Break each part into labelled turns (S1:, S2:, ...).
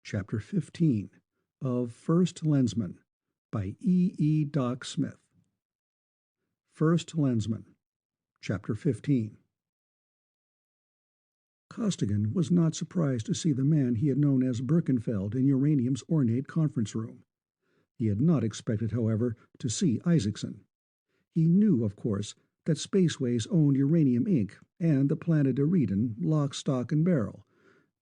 S1: Chapter 15 of First Lensman by E. Doc Smith. First Lensman, Chapter 15. Costigan was not surprised to see the man he had known as Birkenfeld in Uranium's ornate conference room. He had not expected, however, to see Isaacson. He knew, of course, that Spaceways owned Uranium Inc. and the planet Eridan, lock, stock, and barrel,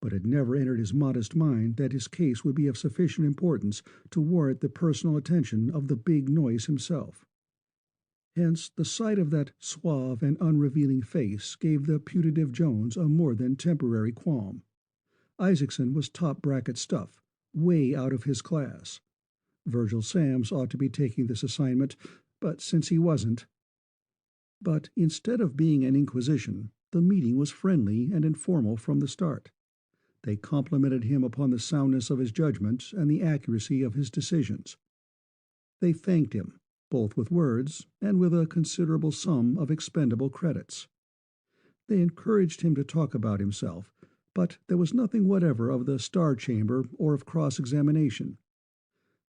S1: but it never entered his modest mind that his case would be of sufficient importance to warrant the personal attention of the big noise himself. Hence, the sight of that suave and unrevealing face gave the putative Jones a more than temporary qualm. Isaacson was top-bracket stuff, way out of his class. Virgil Samms ought to be taking this assignment, but since he wasn't... But instead of being an inquisition, the meeting was friendly and informal from the start. They complimented him upon the soundness of his judgment and the accuracy of his decisions. They thanked him, both with words and with a considerable sum of expendable credits. They encouraged him to talk about himself, but there was nothing whatever of the star chamber or of cross-examination.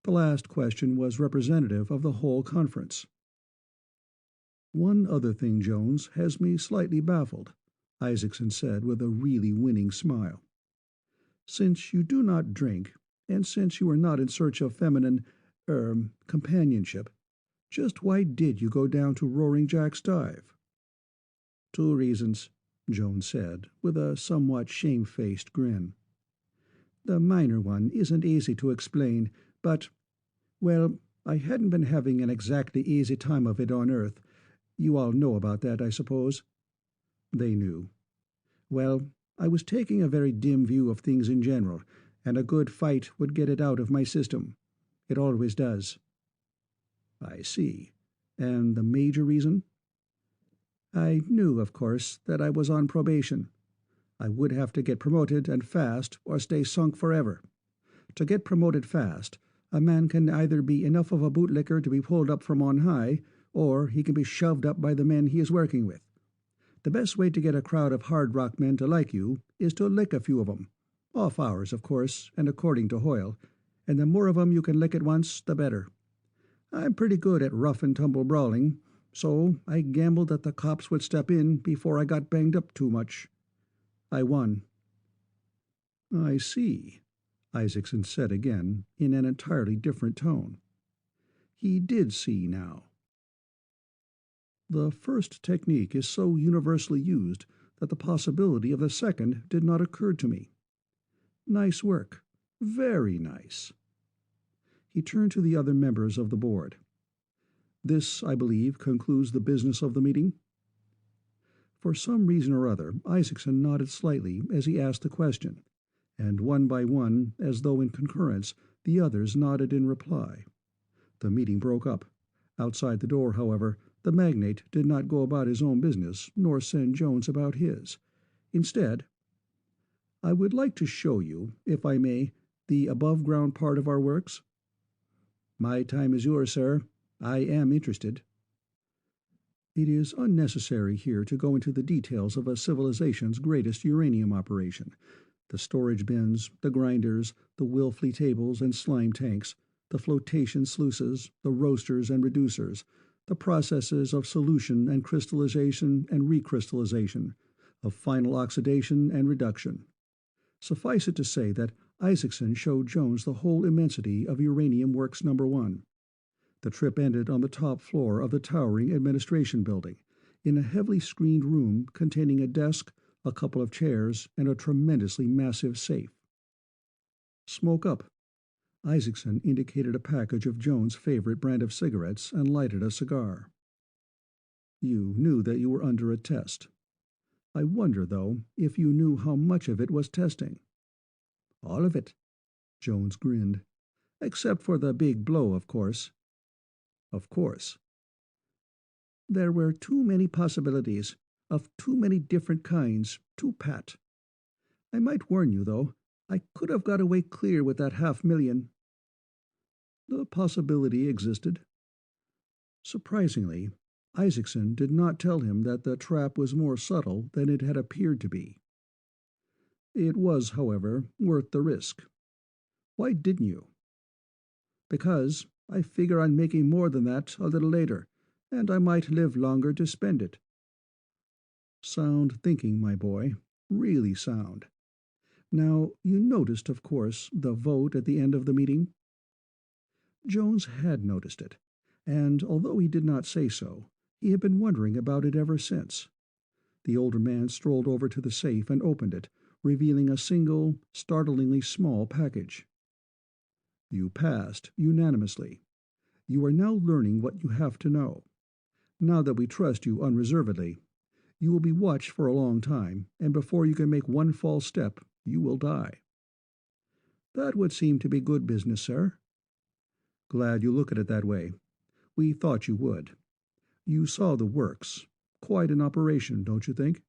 S1: The last question was representative of the whole conference. "One other thing, Jones, has me slightly baffled," Isaacson said with a really winning smile. "Since you do not drink, and since you are not in search of feminine, companionship, just why did you go down to Roaring Jack's dive?" "Two reasons," Jones said, with a somewhat shamefaced grin. "The minor one isn't easy to explain, but, well, I hadn't been having an exactly easy time of it on Earth. You all know about that, I suppose?" They knew. "Well, I was taking a very dim view of things in general, and a good fight would get it out of my system. It always does." "I see. And the major reason?" "I knew, of course, that I was on probation. I would have to get promoted, and fast, or stay sunk forever. To get promoted fast, a man can either be enough of a bootlicker to be pulled up from on high, or he can be shoved up by the men he is working with. The best way to get a crowd of hard rock men to like you is to lick a few of 'em. Off hours, of course, and according to Hoyle, and the more of 'em you can lick at once, the better. I'm pretty good at rough-and-tumble brawling, so I gambled that the cops would step in before I got banged up too much. I won." "I see," Isaacson said again, in an entirely different tone. He did see now. "The first technique is so universally used that the possibility of the second did not occur to me. Nice work. Very nice." He turned to the other members of the board. "This, I believe, concludes the business of the meeting?" For some reason or other, Isaacson nodded slightly as he asked the question, and one by one, as though in concurrence, the others nodded in reply. The meeting broke up. Outside the door, however, the magnate did not go about his own business, nor send Jones about his. Instead, "I would like to show you, if I may, the above-ground part of our works." "My time is yours, sir. I am interested." It is unnecessary here to go into the details of a civilization's greatest uranium operation. The storage bins, the grinders, the Wilfley tables and slime tanks, the flotation sluices, the roasters and reducers, the processes of solution and crystallization and recrystallization, of final oxidation and reduction. Suffice it to say that Isaacson showed Jones the whole immensity of Uranium Works No. 1. The trip ended on the top floor of the towering administration building, in a heavily screened room containing a desk, a couple of chairs, and a tremendously massive safe. "Smoke up." Isaacson indicated a package of Jones' favorite brand of cigarettes and lighted a cigar. "You knew that you were under a test. I wonder, though, if you knew how much of it was testing." "All of it." Jones grinned. "Except for the big blow, of course." "Of course." "There were too many possibilities, of too many different kinds, too pat. I might warn you, though, I could have got away clear with that $500,000. "The possibility existed." Surprisingly, Isaacson did not tell him that the trap was more subtle than it had appeared to be. "It was, however, worth the risk." Why didn't you?" "Because I figure on making more than that a little later, and I might live longer to spend it." Sound thinking, my boy. Really sound. Now, you noticed, of course, the vote at the end of the meeting?" Jones had noticed it, and although he did not say so, he had been wondering about it ever since. The older man strolled over to the safe and opened it, revealing a single, startlingly small package. "You passed unanimously. You are now learning what you have to know. Now that we trust you unreservedly, you will be watched for a long time, and before you can make one false step, you will die." "That would seem to be good business, sir." "Glad you look at it that way. We thought you would. You saw the works. Quite an operation, don't you think?"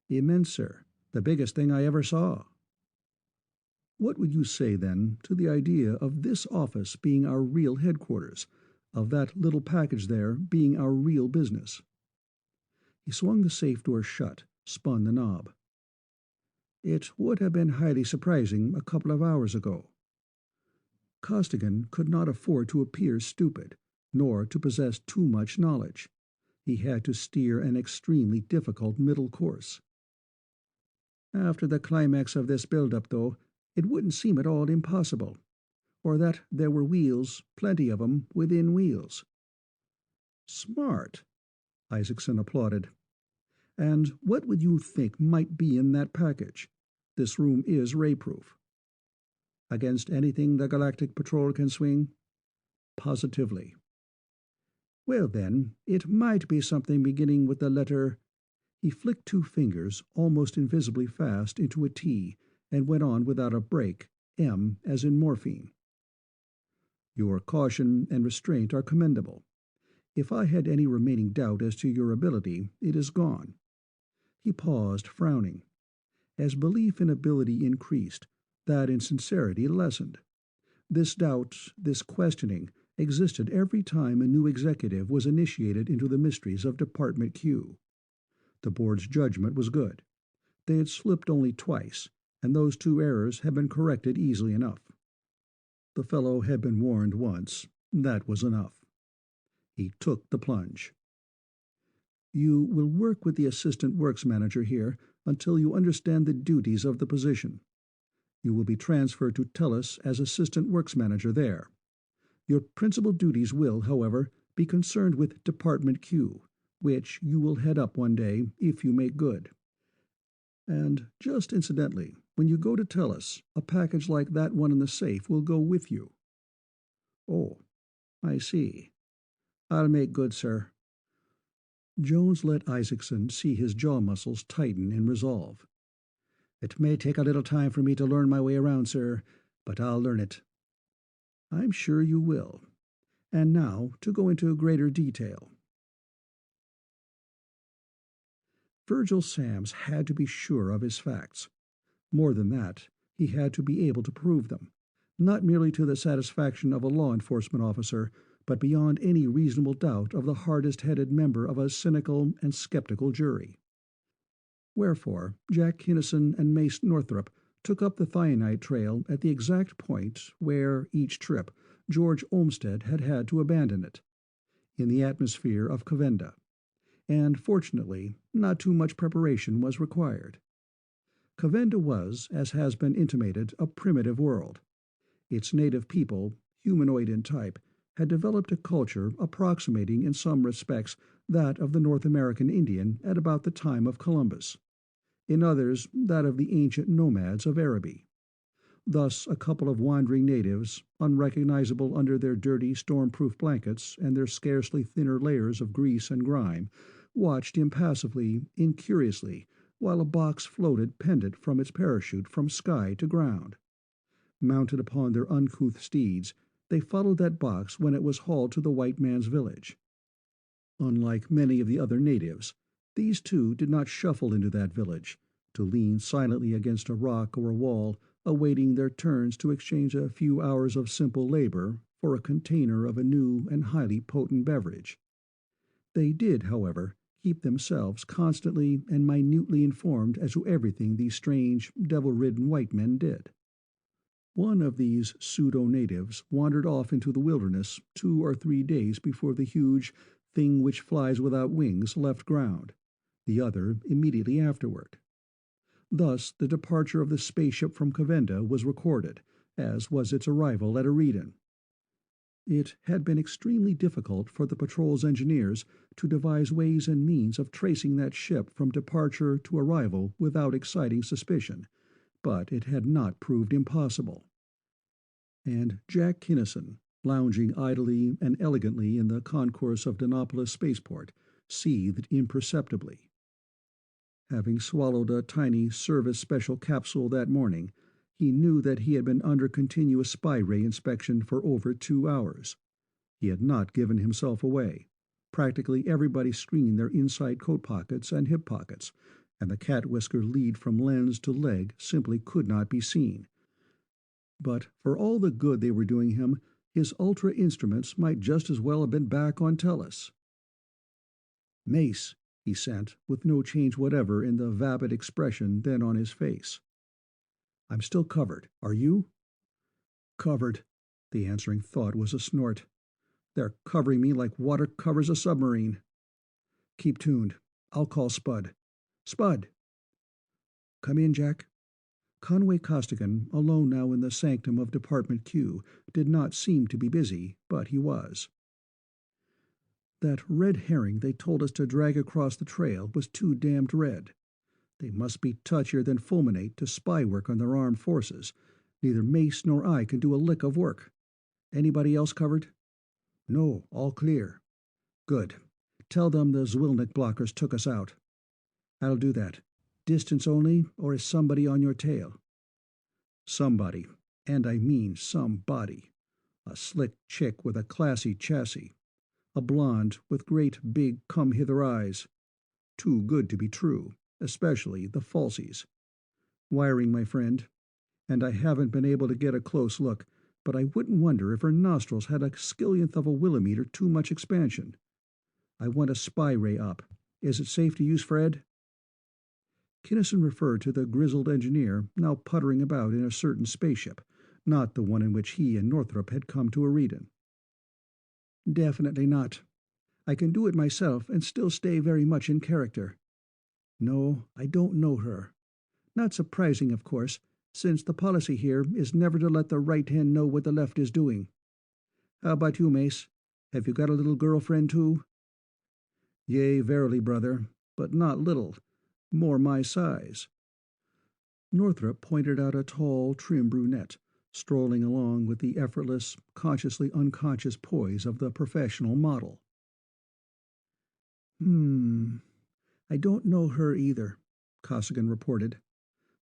S1: "Immense, sir. The biggest thing I ever saw." "What would you say, then, to the idea of this office being our real headquarters, of that little package there being our real business?" He swung the safe door shut, spun the knob. "It would have been highly surprising a couple of hours ago." Costigan could not afford to appear stupid, nor to possess too much knowledge. He had to steer an extremely difficult middle course. "After the climax of this build-up, though, it wouldn't seem at all impossible. Or that there were wheels, plenty of 'em, within wheels." "Smart," Isaacson applauded. "And what would you think might be in that package? This room is ray-proof." "Against anything the Galactic Patrol can swing?" "Positively." "Well, then, it might be something beginning with the letter—" He flicked two fingers, almost invisibly fast, into a T, and went on without a break, M as in morphine. "Your caution and restraint are commendable. If I had any remaining doubt as to your ability, it is gone." He paused, frowning. As belief in ability increased, that in sincerity lessened. This doubt, this questioning, existed every time a new executive was initiated into the mysteries of Department Q. The board's judgment was good. They had slipped only twice, and those two errors had been corrected easily enough. The fellow had been warned once. That was enough. He took the plunge. "You will work with the assistant works manager here until you understand the duties of the position. You will be transferred to Tellus as assistant works manager there. Your principal duties will, however, be concerned with Department Q, which you will head up one day if you make good. And just incidentally, when you go to Tellus, a package like that one in the safe will go with you." "Oh, I see. I'll make good, sir." Jones let Isaacson see his jaw muscles tighten in resolve. "It may take a little time for me to learn my way around, sir, but I'll learn it." "I'm sure you will. And now to go into greater detail." Virgil Samms had to be sure of his facts. More than that, he had to be able to prove them, not merely to the satisfaction of a law enforcement officer, but beyond any reasonable doubt of the hardest-headed member of a cynical and skeptical jury. Wherefore, Jack Kinnison and Mace Northrop took up the thionite trail at the exact point where, each trip, George Olmsted had had to abandon it, in the atmosphere of Covenda. And, fortunately, not too much preparation was required. Covenda was, as has been intimated, a primitive world. Its native people, humanoid in type, had developed a culture approximating in some respects that of the North American Indian at about the time of Columbus, in others that of the ancient nomads of Araby. Thus a couple of wandering natives, unrecognizable under their dirty, storm-proof blankets and their scarcely thinner layers of grease and grime, watched impassively, incuriously, while a box floated pendant from its parachute from sky to ground. Mounted upon their uncouth steeds, they followed that box when it was hauled to the white man's village. Unlike many of the other natives, these two did not shuffle into that village, to lean silently against a rock or a wall, awaiting their turns to exchange a few hours of simple labor for a container of a new and highly potent beverage. They did, however, keep themselves constantly and minutely informed as to everything these strange, devil-ridden white men did. One of these pseudo-natives wandered off into the wilderness 2 or 3 days before the huge thing which flies without wings left ground, the other immediately afterward. Thus the departure of the spaceship from Covenda was recorded, as was its arrival at Eridan. It had been extremely difficult for the patrol's engineers to devise ways and means of tracing that ship from departure to arrival without exciting suspicion, but it had not proved impossible. And Jack Kinnison, lounging idly and elegantly in the concourse of Dinopolis spaceport, seethed imperceptibly. Having swallowed a tiny service special capsule that morning, he knew that he had been under continuous spy ray inspection for over 2 hours. He had not given himself away. Practically everybody screened their inside coat pockets and hip pockets, and the cat whisker lead from lens to leg simply could not be seen. But for all the good they were doing him, his ultra instruments might just as well have been back on Tellus. "Mace," he sent, with no change whatever in the vapid expression then on his face. "I'm still covered. Are you?" "Covered." The answering thought was a snort. "They're covering me like water covers a submarine." "Keep tuned. I'll call Spud." "Spud!" "Come in, Jack." Conway Costigan, alone now in the sanctum of Department Q, did not seem to be busy, but he was. "That red herring they told us to drag across the trail was too damned red. They must be touchier than fulminate to spy work on their armed forces. Neither Mace nor I can do a lick of work. Anybody else covered?" "No, all clear." "Good. Tell them the Zwilnik blockers took us out." "I'll do that. Distance only, or is somebody on your tail?" "Somebody, and I mean somebody. A slick chick with a classy chassis. A blonde with great big come-hither eyes. Too good to be true, especially the falsies. Wiring, my friend. And I haven't been able to get a close look, but I wouldn't wonder if her nostrils had a skillionth of a millimeter too much expansion. I want a spy ray up. Is it safe to use Fred?" Kinnison referred to the grizzled engineer now puttering about in a certain spaceship, not the one in which he and Northrop had come to Eridan. "Definitely not. I can do it myself and still stay very much in character. No, I don't know her. Not surprising, of course, since the policy here is never to let the right hand know what the left is doing. How about you, Mace? Have you got a little girlfriend, too?" "Yea, verily, brother, but not little. More my size." Northrop pointed out a tall, trim brunette, strolling along with the effortless, consciously unconscious poise of the professional model. I don't know her either," Costigan reported.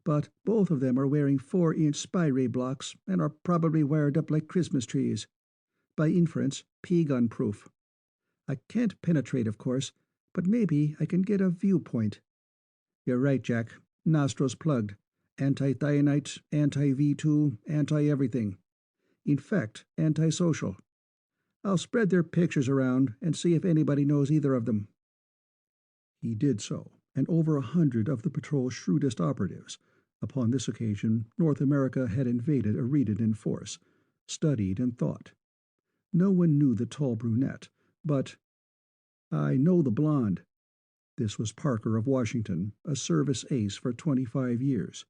S1: "But both of them are wearing 4-inch spy ray blocks and are probably wired up like Christmas trees. By inference, P-gun proof. I can't penetrate, of course, but maybe I can get a viewpoint. You're right, Jack. Nostrils plugged. Anti-thionite, anti-V2, anti-everything. In fact, anti-social. I'll spread their pictures around and see if anybody knows either of them." He did so, and over 100 of the patrol's shrewdest operatives. Upon this occasion, North America had invaded Eridan in force, studied and thought. No one knew the tall brunette, but "I know the blonde." This was Parker of Washington, a service ace for 25 years.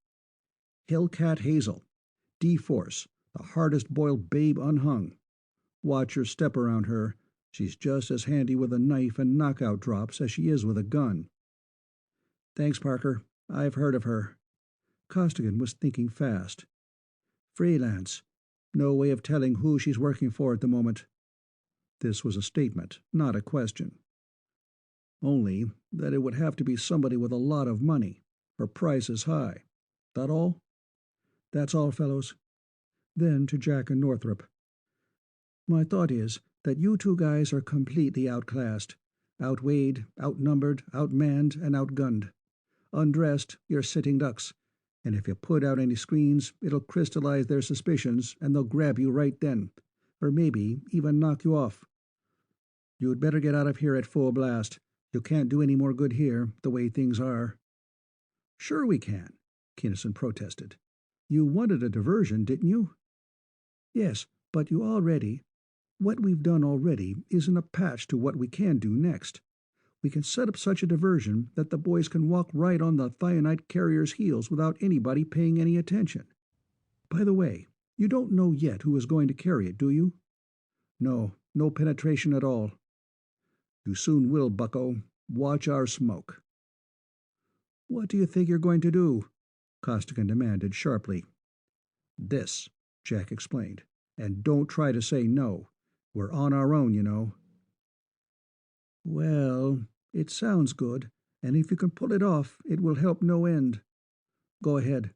S1: "Hellcat Hazel. D-Force, the hardest-boiled babe unhung. Watch your step around her. She's just as handy with a knife and knockout drops as she is with a gun." "Thanks, Parker. I've heard of her." Costigan was thinking fast. "Freelance. No way of telling who she's working for at the moment." This was a statement, not a question. "Only that it would have to be somebody with a lot of money. Her price is high. That all?" "That's all, fellows." Then to Jack and Northrop. "My thought is that you two guys are completely outclassed. Outweighed, outnumbered, outmanned, and outgunned. Undressed, you're sitting ducks. And if you put out any screens, it'll crystallize their suspicions and they'll grab you right then. Or maybe even knock you off. You'd better get out of here at full blast. You can't do any more good here, the way things are." "Sure we can," Kinnison protested. You wanted a diversion, didn't you? Yes, but you already. What we've done already isn't a patch to what we can do next. We can set up such a diversion that the boys can walk right on the thionite carrier's heels without anybody paying any attention. By the way, you don't know yet who is going to carry it, do you? No, no penetration at all. You soon will, bucko. Watch our smoke. What do you think you're going to do? Costigan demanded sharply. This, Jack explained. And don't try to say no. We're on our own, you know. Well, it sounds good, and if you can pull it off, it will help no end. Go ahead.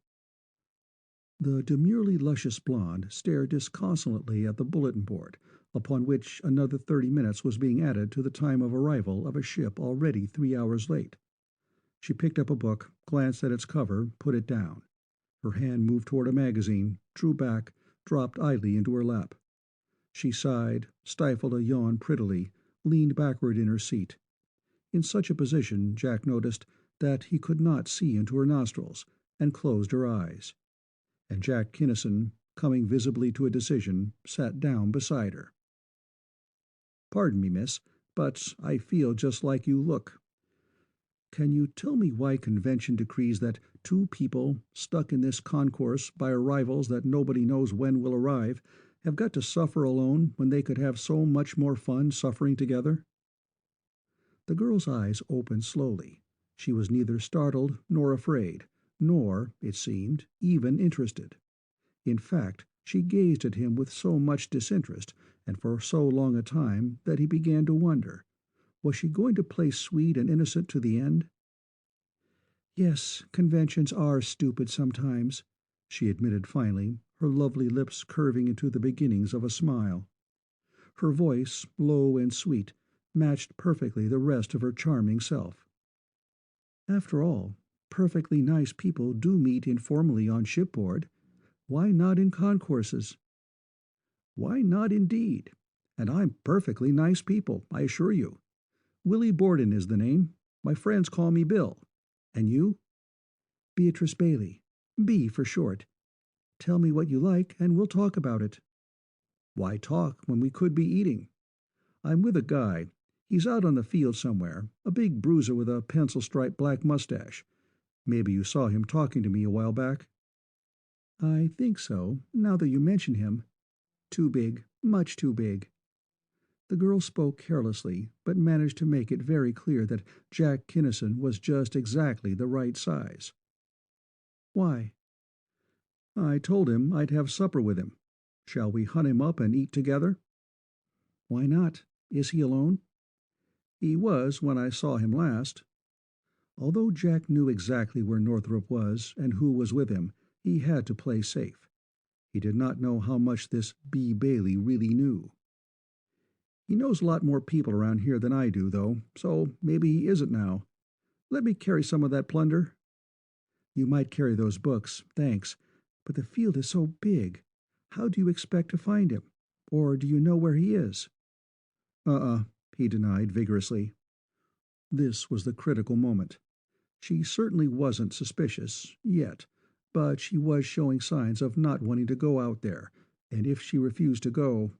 S1: The demurely luscious blonde stared disconsolately at the bulletin board, upon which another 30 minutes was being added to the time of arrival of a ship already 3 hours late. She picked up a book, glanced at its cover, put it down. Her hand moved toward a magazine, drew back, dropped idly into her lap. She sighed, stifled a yawn prettily, leaned backward in her seat. In such a position, Jack noticed that he could not see into her nostrils, and closed her eyes. And Jack Kinnison, coming visibly to a decision, sat down beside her. Pardon me, miss, but I feel just like you look. Can you tell me why convention decrees that two people, stuck in this concourse by arrivals that nobody knows when will arrive, have got to suffer alone when they could have so much more fun suffering together? The girl's eyes opened slowly. She was neither startled nor afraid, nor, it seemed, even interested. In fact, she gazed at him with so much disinterest, and for so long a time, that he began to wonder, was she going to play sweet and innocent to the end? Yes, conventions are stupid sometimes, she admitted finally, her lovely lips curving into the beginnings of a smile. Her voice, low and sweet, matched perfectly the rest of her charming self. After all, perfectly nice people do meet informally on shipboard. Why not in concourses? Why not indeed? And I'm perfectly nice people, I assure you. Willie Borden is the name. My friends call me Bill. And you? Beatrice Bailey. B for short. Tell me what you like, and we'll talk about it. Why talk when we could be eating? I'm with a guy. He's out on the field somewhere, a big bruiser with a pencil-striped black mustache. Maybe you saw him talking to me a while back? I think so, now that you mention him. Too big, much too big. The girl spoke carelessly, but managed to make it very clear that Jack Kinnison was just exactly the right size. Why? I told him I'd have supper with him. Shall we hunt him up and eat together? Why not? Is he alone? He was when I saw him last. Although Jack knew exactly where Northrop was and who was with him, he had to play safe. He did not know how much this B. Bailey really knew. He knows a lot more people around here than I do, though, so maybe he isn't now. Let me carry some of that plunder. You might carry those books, thanks, but the field is so big. How do you expect to find him? Or do you know where he is? He denied vigorously. This was the critical moment. She certainly wasn't suspicious, yet, but she was showing signs of not wanting to go out there, and if she refused to go...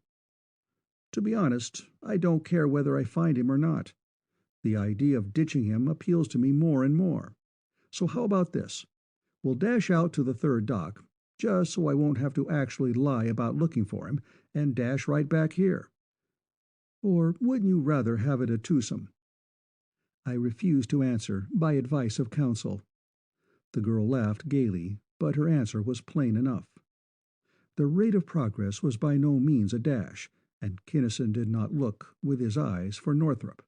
S1: To be honest, I don't care whether I find him or not. The idea of ditching him appeals to me more and more. So how about this? We'll dash out to the third dock, just so I won't have to actually lie about looking for him, and dash right back here. Or wouldn't you rather have it a twosome? I refused to answer, by advice of counsel. The girl laughed gaily, but her answer was plain enough. The rate of progress was by no means a dash, and Kinnison did not look, with his eyes, for Northrop.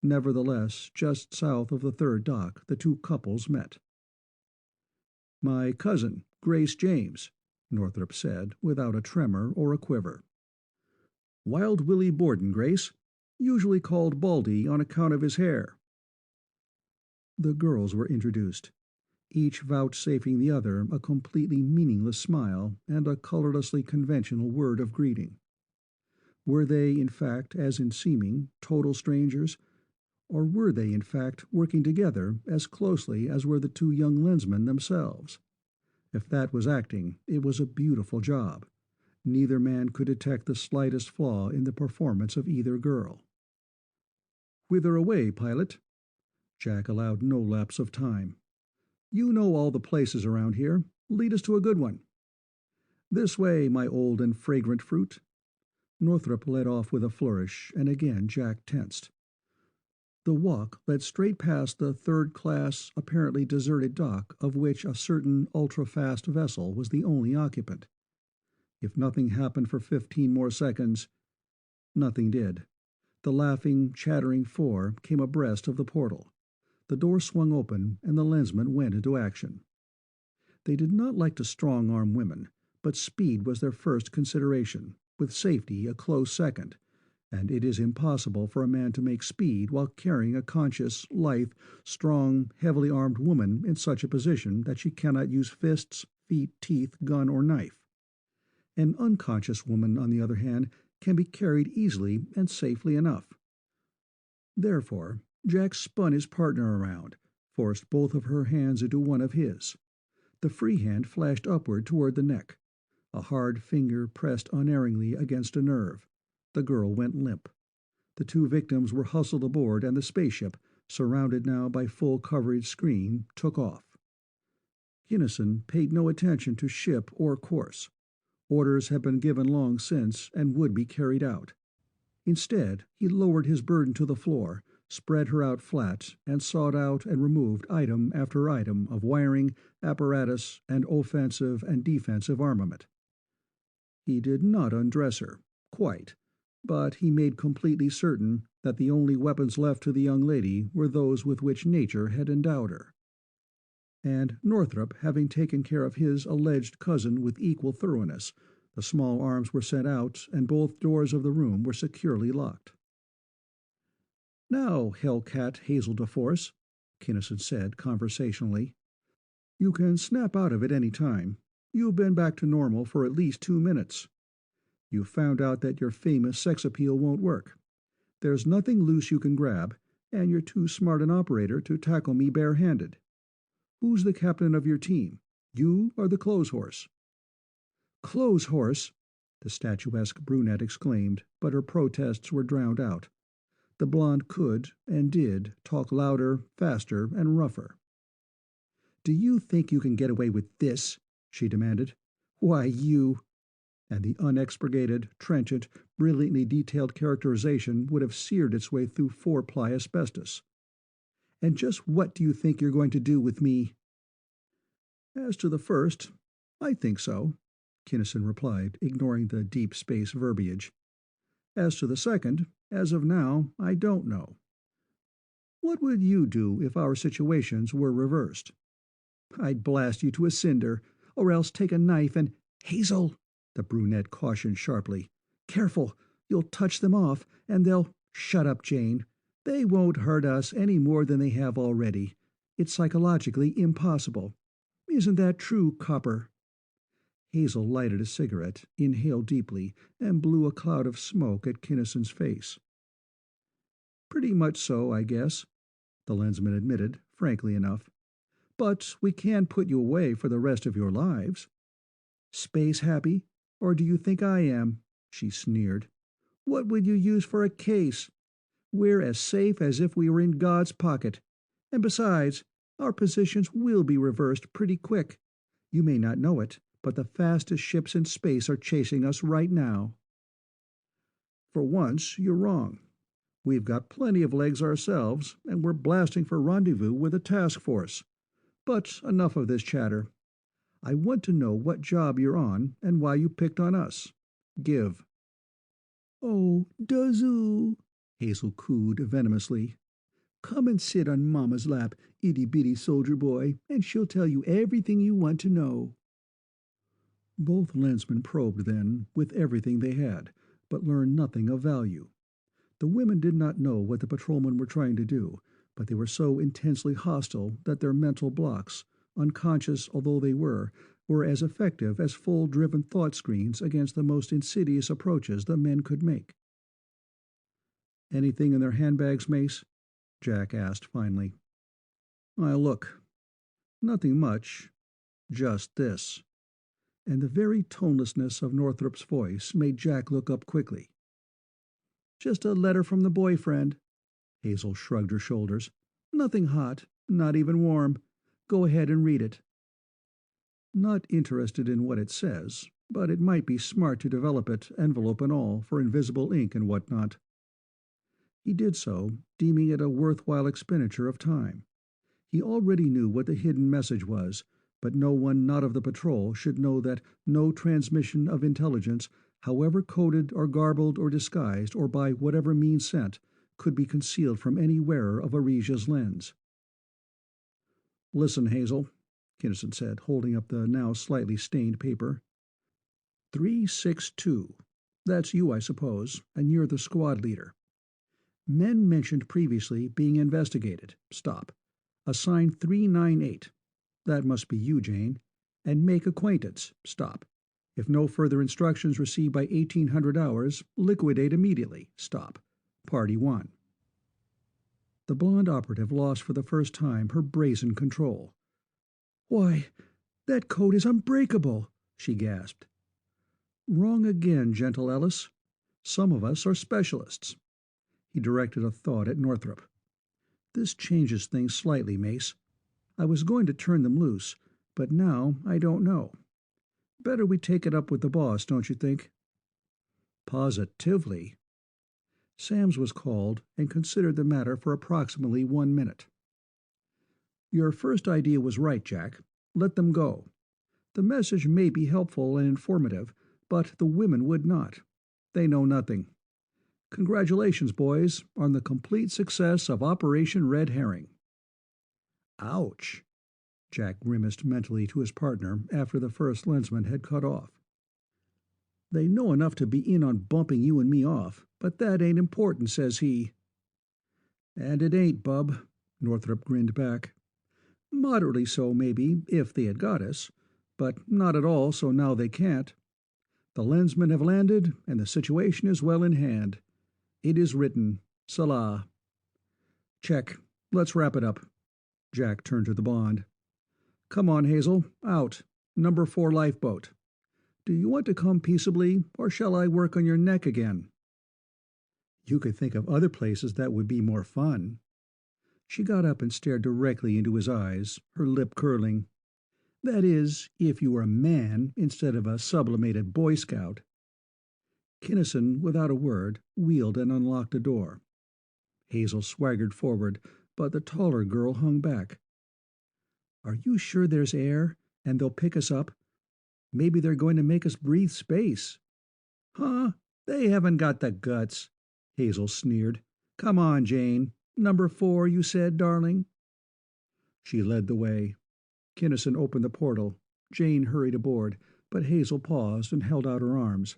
S1: Nevertheless, just south of the third dock, the two couples met. My cousin, Grace James, Northrop said, without a tremor or a quiver. Wild Willie Borden, Grace, usually called Baldy on account of his hair. The girls were introduced, each vouchsafing the other a completely meaningless smile and a colorlessly conventional word of greeting. Were they, in fact, as in seeming, total strangers, or were they, in fact, working together as closely as were the two young Lensmen themselves? If that was acting, it was a beautiful job. Neither man could detect the slightest flaw in the performance of either girl. "Whither away, pilot?" Jack allowed no lapse of time. "You know all the places around here. Lead us to a good one." "This way, my old and fragrant fruit." Northrop led off with a flourish, and again Jack tensed. The walk led straight past the third-class, apparently deserted dock of which a certain ultra-fast vessel was the only occupant. If nothing happened for 15 more seconds, nothing did. The laughing, chattering four came abreast of the portal. The door swung open, and the lensman went into action. They did not like to strong-arm women, but speed was their first consideration, with safety a close second, and it is impossible for a man to make speed while carrying a conscious, lithe, strong, heavily armed woman in such a position that she cannot use fists, feet, teeth, gun, or knife. An unconscious woman, on the other hand, can be carried easily and safely enough. Therefore, Jack spun his partner around, forced both of her hands into one of his. The free hand flashed upward toward the neck. A hard finger pressed unerringly against a nerve. The girl went limp. The two victims were hustled aboard, and the spaceship, surrounded now by full coverage screen, took off. Kinnison paid no attention to ship or course. Orders had been given long since and would be carried out. Instead, he lowered his burden to the floor, spread her out flat, and sought out and removed item after item of wiring, apparatus, and offensive and defensive armament. He did not undress her, quite, but he made completely certain that the only weapons left to the young lady were those with which nature had endowed her. And Northrop, having taken care of his alleged cousin with equal thoroughness, the small arms were sent out, and both doors of the room were securely locked. "Now, Hellcat Hazel DeForce," Kinnison said conversationally, "you can snap out of it any time. You've been back to normal for at least 2 minutes. You've found out that your famous sex appeal won't work. There's nothing loose you can grab, and you're too smart an operator to tackle me bare-handed. Who's the captain of your team, you or the clothes horse?" "Clothes horse!" the statuesque brunette exclaimed, but her protests were drowned out. The blonde could, and did, talk louder, faster, and rougher. "Do you think you can get away with this?" she demanded. "Why, you—" And the unexpurgated, trenchant, brilliantly detailed characterization would have seared its way through 4-ply asbestos. "And just what do you think you're going to do with me?" "As to the first, I think so," Kinnison replied, ignoring the deep space verbiage. "As to the second, as of now, I don't know. What would you do if our situations were reversed?" "I'd blast you to a cinder, or else take a knife and—" "Hazel!" the brunette cautioned sharply. "Careful! You'll touch them off, and they'll—" "Shut up, Jane. They won't hurt us any more than they have already. It's psychologically impossible. Isn't that true, Copper?" Hazel lighted a cigarette, inhaled deeply, and blew a cloud of smoke at Kinnison's face. "Pretty much so, I guess," the lensman admitted, frankly enough. "But we can't put you away for the rest of your lives." "Space happy? Or do you think I am?" she sneered. "What would you use for a case? We're as safe as if we were in God's pocket. And besides, our positions will be reversed pretty quick. You may not know it, but the fastest ships in space are chasing us right now." "For once, you're wrong. We've got plenty of legs ourselves, and we're blasting for rendezvous with a task force. But enough of this chatter. I want to know what job you're on and why you picked on us. Give." "Oh, does-oo," Hazel cooed venomously. "Come and sit on Mama's lap, itty-bitty soldier boy, and she'll tell you everything you want to know." Both lensmen probed then, with everything they had, but learned nothing of value. The women did not know what the patrolmen were trying to do, but they were so intensely hostile that their mental blocks, unconscious although they were as effective as full-driven thought screens against the most insidious approaches the men could make. "Anything in their handbags, Mace?" Jack asked finally. "I'll look. Nothing much. Just this. And the very tonelessness of Northrop's voice made Jack look up quickly. Just a letter from the boyfriend. Hazel shrugged her shoulders. Nothing hot, not even warm. Go ahead and read it. Not interested in what it says, but it might be smart to develop it, envelope and all, for invisible ink and what-not. He did so, deeming it a worthwhile expenditure of time. He already knew what the hidden message was, but no one not of the patrol should know that no transmission of intelligence, however coded or garbled or disguised or by whatever means sent, could be concealed from any wearer of Arisia's lens. "Listen, Hazel," Kinnison said, holding up the now slightly stained paper. 362. That's you, I suppose, and you're the squad leader. Men mentioned previously being investigated. Stop. Assign 398. That must be you, Jane. And make acquaintance. Stop. If no further instructions received by 1800 hours, liquidate immediately. Stop. Party 1. The blonde operative lost for the first time her brazen control. "Why, that code is unbreakable," she gasped. "Wrong again, gentle Ellis. Some of us are specialists." He directed a thought at Northrop. "This changes things slightly, Mace. I was going to turn them loose, but now I don't know. Better we take it up with the boss, don't you think?" "Positively." Samms was called and considered the matter for approximately 1 minute. "Your first idea was right, Jack. Let them go. The message may be helpful and informative, but the women would not. They know nothing. Congratulations, boys, on the complete success of Operation Red Herring." "Ouch," Jack grimaced mentally to his partner after the First Lensman had cut off. "They know enough to be in on bumping you and me off, but that ain't important," says he. "And it ain't, bub," Northrop grinned back. "Moderately so, maybe, if they had got us, but not at all so now they can't. The Lensmen have landed, and the situation is well in hand. It is written. Salah." "Check. Let's wrap it up." Jack turned to the Bond. "Come on, Hazel. Out. Number 4 lifeboat. Do you want to come peaceably, or shall I work on your neck again?" "You could think of other places that would be more fun." She got up and stared directly into his eyes, her lip curling. "That is, if you were a man instead of a sublimated Boy Scout." Kinnison, without a word, wheeled and unlocked a door. Hazel swaggered forward, but the taller girl hung back. "Are you sure there's air, and they'll pick us up? Maybe they're going to make us breathe space." "Huh? They haven't got the guts," Hazel sneered. "Come on, Jane. Number 4, you said, darling?" She led the way. Kinnison opened the portal. Jane hurried aboard, but Hazel paused and held out her arms.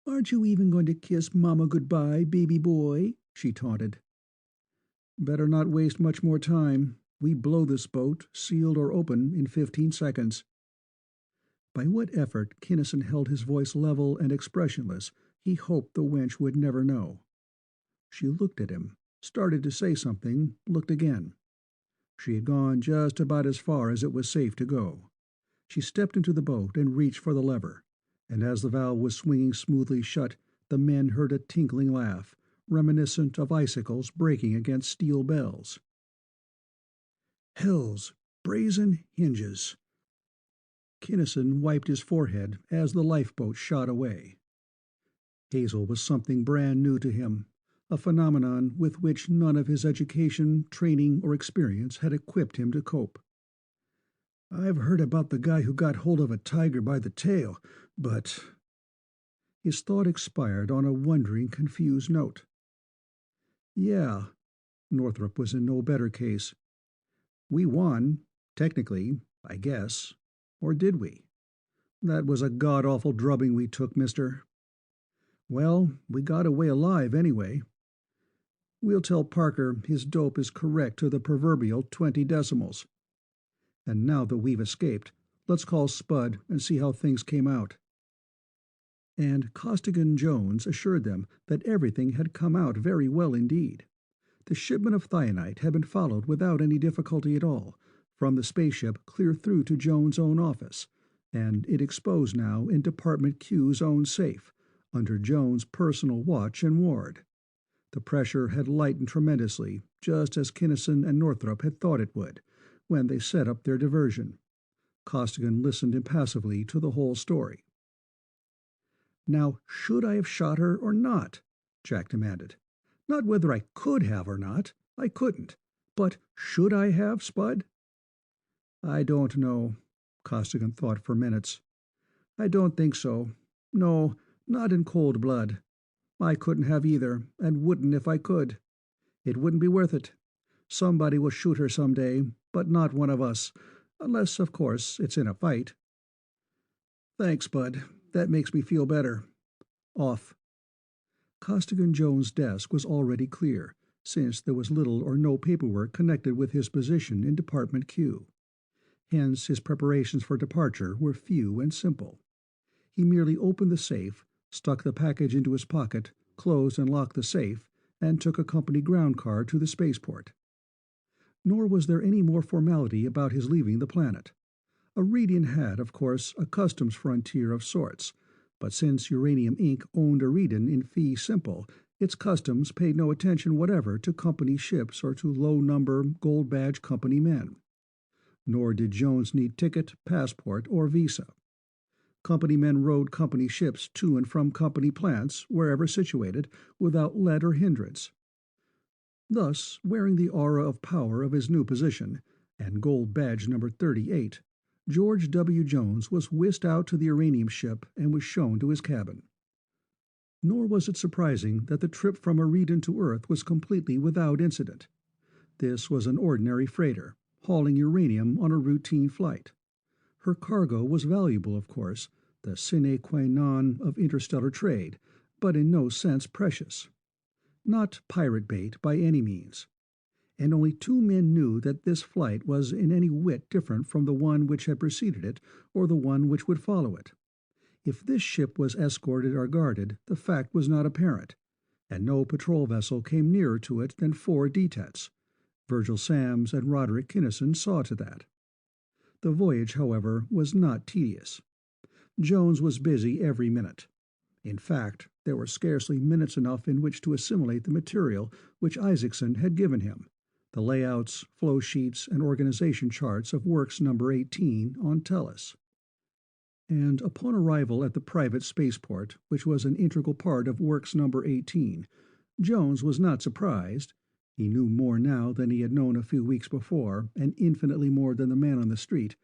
S1: "Aren't you even going to kiss Mama goodbye, baby boy?" she taunted. "Better not waste much more time. We blow this boat, sealed or open, in 15 seconds. By what effort Kinnison held his voice level and expressionless, he hoped the wench would never know. She looked at him, started to say something, looked again. She had gone just about as far as it was safe to go. She stepped into the boat and reached for the lever, and as the valve was swinging smoothly shut, the men heard a tinkling laugh, reminiscent of icicles breaking against steel bells. "Hell's brazen hinges!" Kinnison wiped his forehead as the lifeboat shot away. Hazel was something brand new to him, a phenomenon with which none of his education, training, or experience had equipped him to cope. "I've heard about the guy who got hold of a tiger by the tail, but—" His thought expired on a wondering, confused note. "Yeah," Northrop was in no better case. "We won, technically, I guess. Or did we? That was a god-awful drubbing we took, mister. Well, we got away alive anyway. We'll tell Parker his dope is correct to the proverbial 20 decimals. And now that we've escaped, let's call Spud and see how things came out." And Costigan Jones assured them that everything had come out very well indeed. The shipment of thionite had been followed without any difficulty at all, from the spaceship clear through to Joan's own office, and it exposed now in Department Q's own safe, under Joan's personal watch and ward. The pressure had lightened tremendously, just as Kinnison and Northrop had thought it would, when they set up their diversion. Costigan listened impassively to the whole story. "Now, should I have shot her or not?" Jack demanded. "Not whether I could have or not. I couldn't. But should I have, Spud?" "I don't know." Costigan thought for minutes. "I don't think so. No, not in cold blood. I couldn't have either, and wouldn't if I could. It wouldn't be worth it. Somebody will shoot her some day, but not one of us, unless, of course, it's in a fight." "Thanks, Bud. That makes me feel better. Off." Costigan Jones' desk was already clear, since there was little or no paperwork connected with his position in Department Q. Hence his preparations for departure were few and simple. He merely opened the safe, stuck the package into his pocket, closed and locked the safe, and took a company ground car to the spaceport. Nor was there any more formality about his leaving the planet. Arisian had, of course, a customs frontier of sorts, but since Uranium Inc. owned Arisian in fee simple, its customs paid no attention whatever to company ships or to low-number, gold-badge company men. Nor did Jones need ticket, passport, or visa. Company men rode company ships to and from company plants, wherever situated, without let or hindrance. Thus, wearing the aura of power of his new position, and gold badge number 38, George W. Jones was whisked out to the uranium ship and was shown to his cabin. Nor was it surprising that the trip from Arisian to Earth was completely without incident. This was an ordinary freighter, hauling uranium on a routine flight. Her cargo was valuable, of course, the sine qua non of interstellar trade, but in no sense precious. Not pirate bait by any means. And only 2 men knew that this flight was in any whit different from the one which had preceded it or the one which would follow it. If this ship was escorted or guarded, the fact was not apparent, and no patrol vessel came nearer to it than 4 detets. Virgil Samms and Roderick Kinnison saw to that. The voyage, however, was not tedious. Jones was busy every minute. In fact, there were scarcely minutes enough in which to assimilate the material which Isaacson had given him, the layouts, flow sheets, and organization charts of Works Number 18 on Tellus. And upon arrival at the private spaceport, which was an integral part of Works Number 18, Jones was not surprised. He knew more now than he had known a few weeks before, and infinitely more than the man on the street,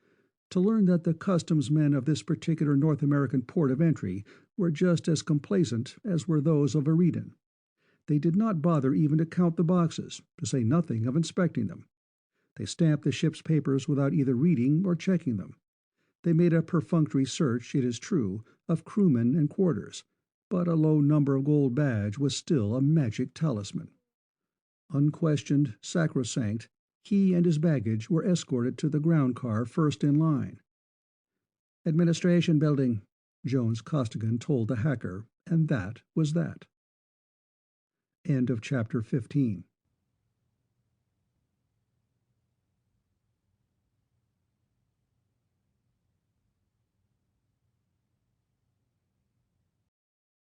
S1: to learn that the customs men of this particular North American port of entry were just as complacent as were those of Arisian. They did not bother even to count the boxes, to say nothing of inspecting them. They stamped the ship's papers without either reading or checking them. They made a perfunctory search, it is true, of crewmen and quarters, but a low number of gold badge was still a magic talisman. Unquestioned, sacrosanct, he and his baggage were escorted to the ground car first in line. "Administration building," Jones Costigan told the hacker, and that was that. End of chapter 15.